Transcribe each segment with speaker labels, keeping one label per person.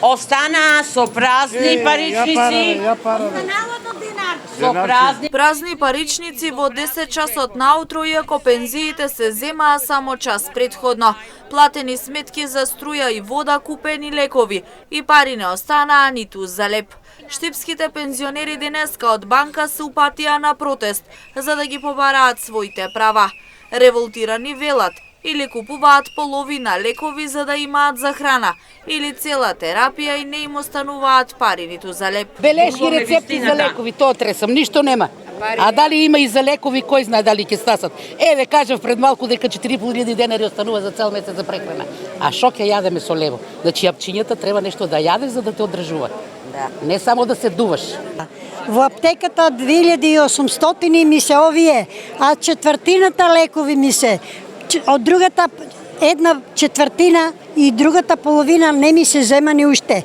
Speaker 1: останаа со празни паричници.
Speaker 2: Празни паричници во 10 часот наутро, иако пензиите се земаа само час предходно. Платени сметки за струја и вода, купени лекови и пари не останаа ниту за леп. Штипските пензионери денеска од банка се упатија на протест за да ги побараат своите права. Револтирани велат или купуваат половина лекови за да имаат за храна, или цела терапија и не им остануваат пари ниту за леп.
Speaker 3: Белешки рецепти за лекови, тоа тресам, ништо нема. А дали има и за лекови, кој знае дали ќе стасат. Еве кажав пред малку дека 4.500 денари останува за цел месец за прехрана. А шо ќе јадеме со лево? Значи апчињата треба нешто да јадеш за да те одржува. Не само да се дуваш.
Speaker 4: Во аптеката 2800 ми се овие, а четвртината лекови ми се. Од другата една четвртина и другата половина не ми се земани уште.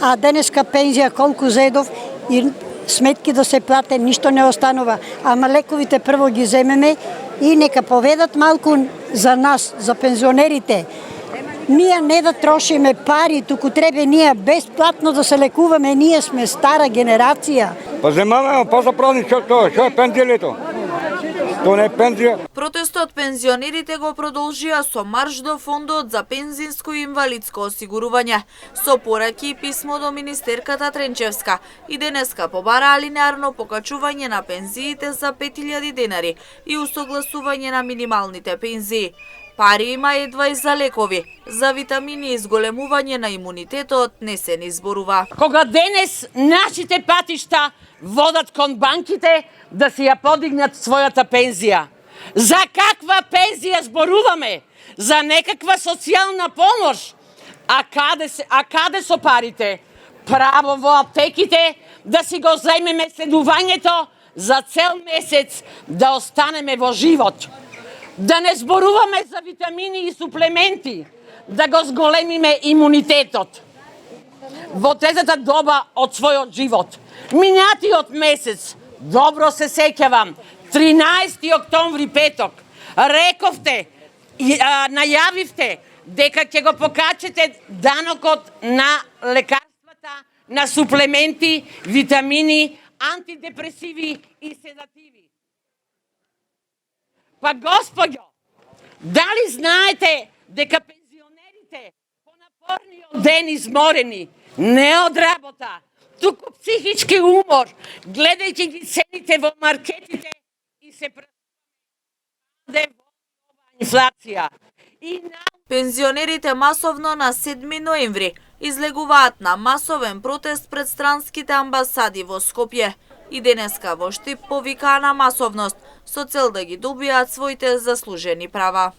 Speaker 4: А денеска пензија колку зедов и сметки да се плате, ништо не останува. Ама лековите прво ги земеме и нека поведат малку за нас, за пензионерите. Ние не да трошиме пари, туку треба ние бесплатно да се лекуваме, ние сме стара генерација.
Speaker 5: Па земаме, па за празни што е пензијето? Тоа не е пензија.
Speaker 2: Протестот пензионерите го продолжија со марш до фондот за пензинско и инвалидско осигурување, со пораки и писмо до министерката Тренчевска и денеска побараа линеарно покачување на пензиите за 5000 денари и усогласување на минималните пензии. Пари има едва и за лекови, за витамини и зголемување на имунитетот не се ни зборува.
Speaker 1: Кога денес нашите патишта водат кон банките да си ја подигнат својата пензија. За каква пензија зборуваме? За некаква социјална помош? А каде со парите? Право во аптеките да си го земеме следувањето за цел месец да останеме во живот. Да не зборуваме за витамини и суплементи, да го зголемиме имунитетот. Во третата доба од својот живот, минатиот месец, добро се сеќавам, 13 октомври петок, рековте, најавивте дека ќе го покачете данокот на лекарствата, на суплементи, витамини, антидепресиви и седативи. Па господјо, дали знаете дека пензионерите по напорниот ден изморени, не од работа, туку психички умор, гледајќи ги цените во маркетите и се праде во инфлација.
Speaker 2: Пензионерите масовно на 7 ноември излегуваат на масовен протест пред странските амбасади во Скопје. И денеска во Штип повикаа на масовност со цел да ги добијат своите заслужени права.